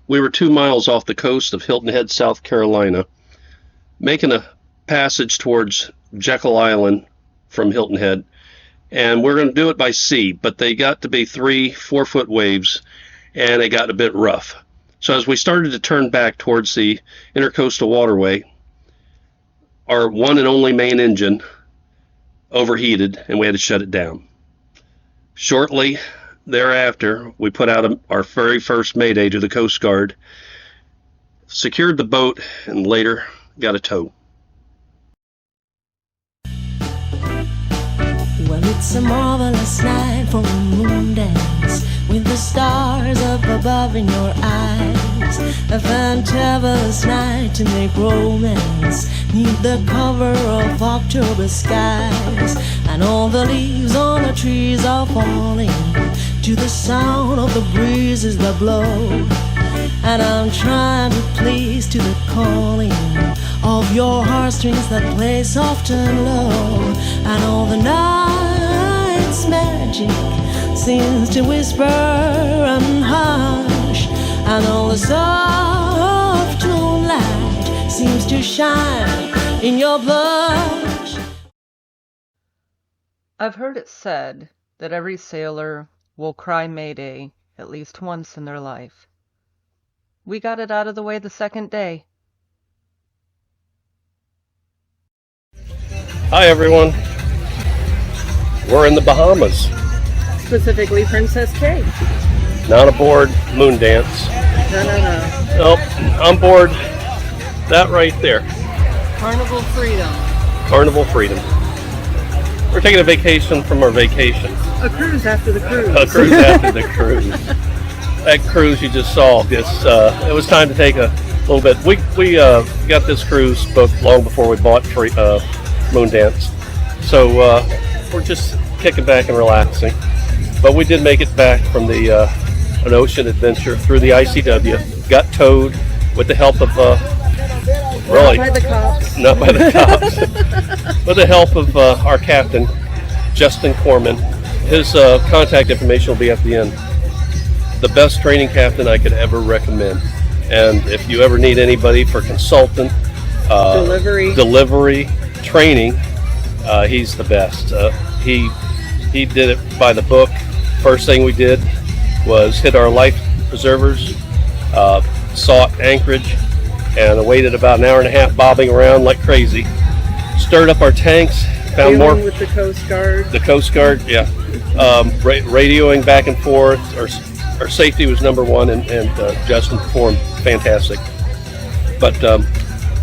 We were 2 miles off the coast of Hilton Head, South Carolina, making a passage towards Jekyll Island from Hilton Head. And we're going to do it by sea, but they got to be 3-4 foot waves, and it got a bit rough. So as we started to turn back towards the intercoastal waterway, our one and only main engine overheated, and we had to shut it down. Shortly thereafter, we put out our very first Mayday to the Coast Guard, secured the boat, and later got a tow. Well, it's a marvelous night for a moon dance, with the stars up above in your eyes. A fantabulous night to make romance, neath the cover of October skies. And all the leaves on the trees are falling to the sound of the breezes that blow. And I'm trying to please to the calling of your heartstrings that play soft and low. And all the night's magic seems to whisper and hush, and all the soft moonlight seems to shine in your blush. I've heard it said that every sailor will cry Mayday at least once in their life. We got it out of the way the second day. Hi everyone. We're in the Bahamas. Specifically Princess Kate. Not aboard Moon Dance. No. Nope. On board that right there. Carnival Freedom. Carnival Freedom. We're taking a vacation from our vacation. A cruise after the cruise. A cruise after the cruise. That cruise you just saw, it was time to take a little bit. We got this cruise booked long before we bought Moon Dance. So we're just kicking back and relaxing. But we did make it back from an ocean adventure through the ICW. Got towed with the help of really Not by the cops. Not by the cops. With the help of our captain, Justin Corman. His contact information will be at the end. The best training captain I could ever recommend. And if you ever need anybody for consultant, delivery, training, he's the best. He did it by the book. First thing we did was hit our life preservers, sought anchorage, and waited about an hour and a half bobbing around like crazy. Stirred up our tanks, found more with the Coast Guard. The Coast Guard, yeah. Radioing back and forth. Our safety was number one, and Justin performed fantastic. But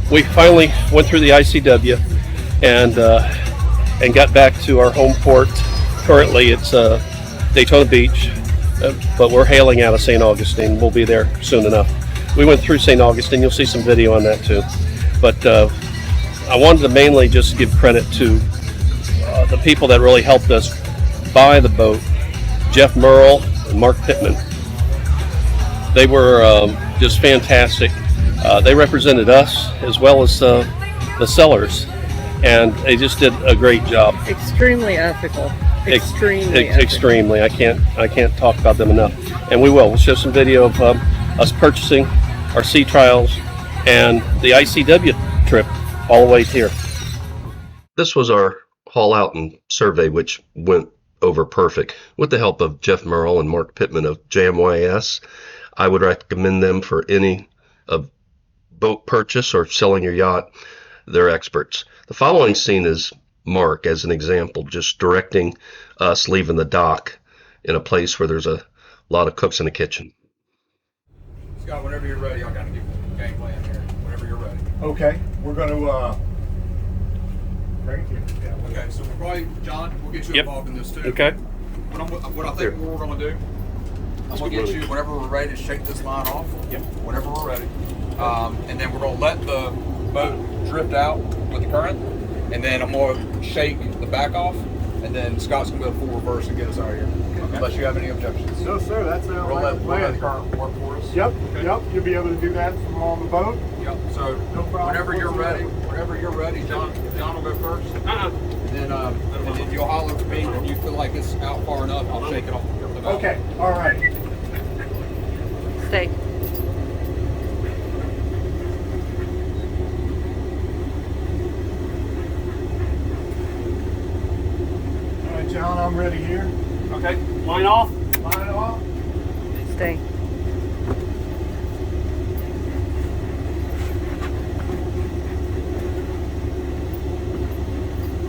we finally went through the ICW and got back to our home port. Currently, it's Daytona Beach, but we're hailing out of St. Augustine. We'll be there soon enough. We went through St. Augustine. You'll see some video on that too. But I wanted to mainly just give credit to the people that really helped us buy the boat, Jeff Merle and Mark Pittman. They were just fantastic. They represented us as well as the sellers, and they just did a great job. Extremely ethical. Extremely. I can't talk about them enough. And we will. We'll show some video of us purchasing our sea trials and the ICW trip all the way here. This was our haul out and survey, which went over perfect with the help of Jeff Merle and Mark Pittman of JMYS. I would recommend them for any of boat purchase or selling your yacht. They're experts. The following scene is Mark, as an example, just directing us leaving the dock in a place where there's a lot of cooks in the kitchen. Scott, whenever you're ready, I got to give you a game plan here. Whenever you're ready. Okay, we're going to bring it here. Yeah. Okay, so we'll probably, John, we'll get you involved in this too. Okay. What I think we're going to do, I'm going to get you, whenever we're ready, to shake this line off. Yep. Whenever we're ready. And then we're going to let the boat drift out with the current. And then I'm going to shake the back off. And then Scott's going to go full reverse and get us out of here. Okay. Unless you have any objections. No, sir, that's we'll like the let plan. the current work for us. Yep, Okay. yep, you'll be able to do that from on the boat. Yep. So No problem whenever you're ready, whatsoever. John will go first. And then you'll holler for me when you feel like it's out far enough. I'll shake it off the boat. Okay, all right. Stay. Line off. Line off. Stay.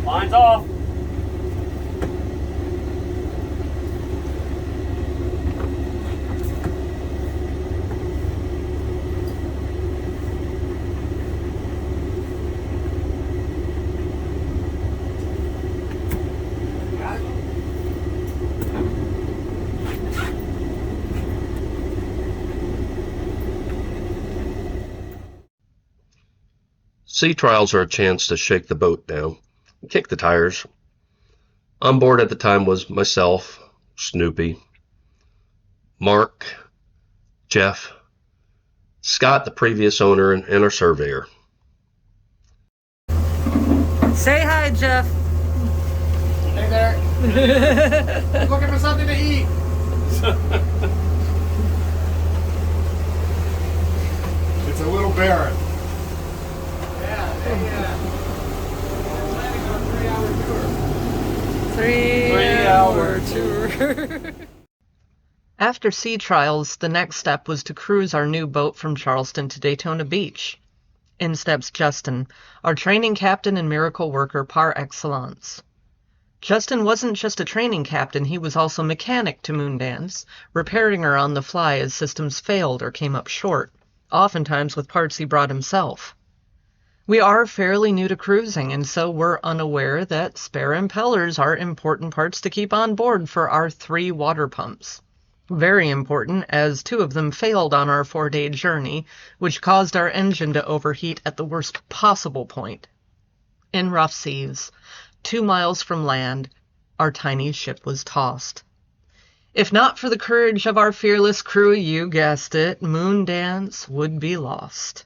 Line's off. Sea trials are a chance to shake the boat down, kick the tires. On board at the time was myself, Snoopy, Mark, Jeff, Scott, the previous owner, and our surveyor. Say hi, Jeff. Hey there. Looking for something to eat. It's a little barren. Three-hour tour. After sea trials, the next step was to cruise our new boat from Charleston to Daytona Beach. In steps Justin, our training captain and miracle worker par excellence. Justin wasn't just a training captain, he was also mechanic to Moondance, repairing her on the fly as systems failed or came up short, oftentimes with parts he brought himself. We are fairly new to cruising, and so we're unaware that spare impellers are important parts to keep on board for our 3 water pumps. Very important, as 2 of them failed on our 4-day journey, which caused our engine to overheat at the worst possible point. In rough seas, 2 miles from land, our tiny ship was tossed. If not for the courage of our fearless crew, you guessed it, Moondance would be lost.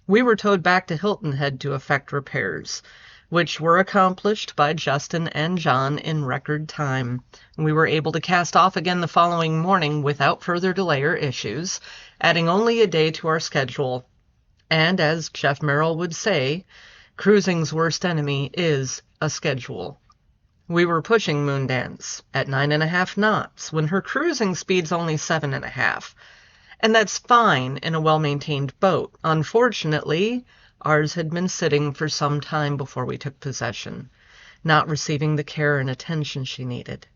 We were towed back to Hilton Head to effect repairs, which were accomplished by Justin and John in record time. We were able to cast off again the following morning without further delay or issues, adding only a day to our schedule. And as Jeff Merrill would say, cruising's worst enemy is a schedule. We were pushing Moondance at 9.5 knots when her cruising speed's only 7.5. And that's fine in a well-maintained boat. Unfortunately, ours had been sitting for some time before we took possession, not receiving the care and attention she needed.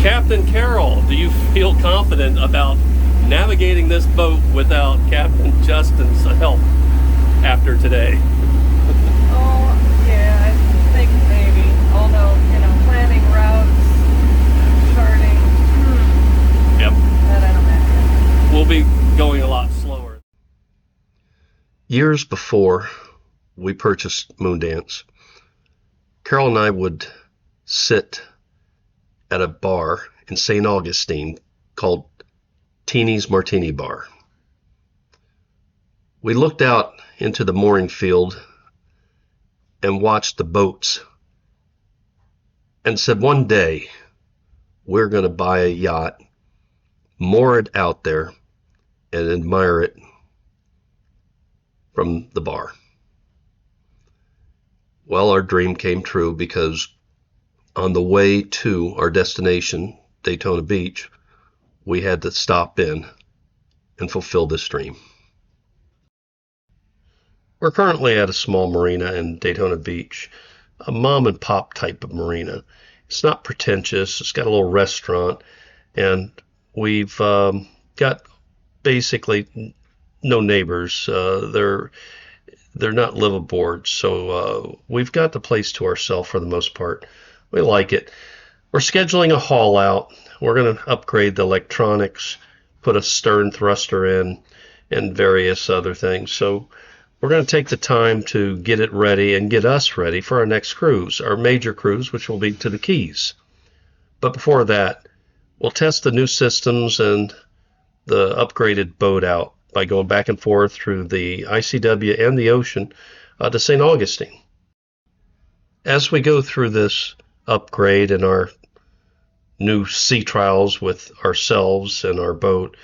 Captain Carroll, do you feel confident about navigating this boat without Captain Justin's help after today? Oh, yeah, I think maybe. Although, planning routes, charting, Yep. that I don't have. We'll be going a lot slower. Years before we purchased Moondance, Carol and I would sit at a bar in St. Augustine called Teeny's Martini Bar. We looked out into the mooring field and watched the boats and said, one day we're going to buy a yacht, moor it out there, and admire it from the bar. Well, our dream came true, because on the way to our destination, Daytona Beach, we had to stop in and fulfill this dream. We're currently at a small marina in Daytona Beach, a mom and pop type of marina. It's not pretentious, it's got a little restaurant, and we've got basically no neighbors. They're not liveaboard, so we've got the place to ourselves for the most part. We like it. We're scheduling a haul out. We're going to upgrade the electronics, put a stern thruster in, and various other things. So we're going to take the time to get it ready and get us ready for our next cruise, our major cruise, which will be to the Keys. But before that, we'll test the new systems and the upgraded boat out by going back and forth through the ICW and the ocean to St. Augustine. As we go through this upgrade and our new sea trials with ourselves and our boat,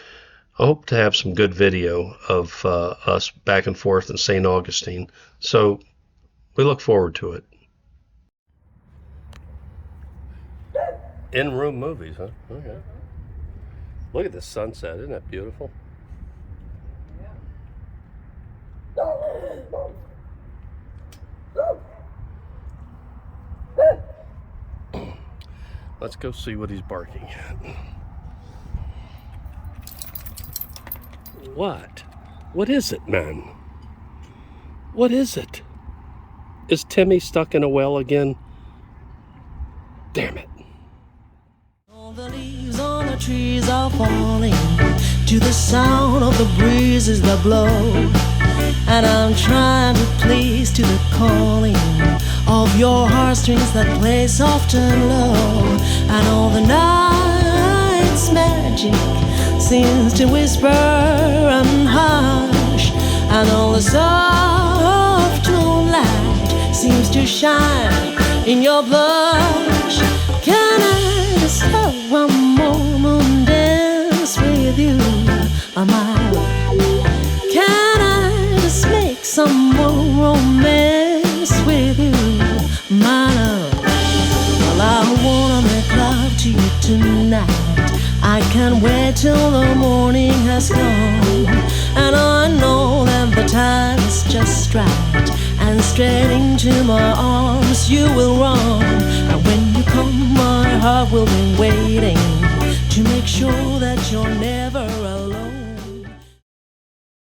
I hope to have some good video of us back and forth in St. Augustine. So we look forward to it. In-room movies, huh? Okay. Look at this sunset. Isn't that beautiful? Let's go see what he's barking at. What? What is it, man? What is it? Is Timmy stuck in a well again? Damn it. All the leaves on the trees are falling to the sound of the breezes that blow, and I'm trying to please to the calling of your heartstrings that play soft and low, and all the night's magic seems to whisper and hush, and all the soft moonlight seems to shine in your blush. Can I just have one more moon dance with you, my love? Can I just make some more romance with you, my love? Well, I wanna make love to you tonight. I can't wait till the morning has come, and I know that the time is just right, and straight into my arms you will run. And when you come, my heart will be waiting to make sure that you're never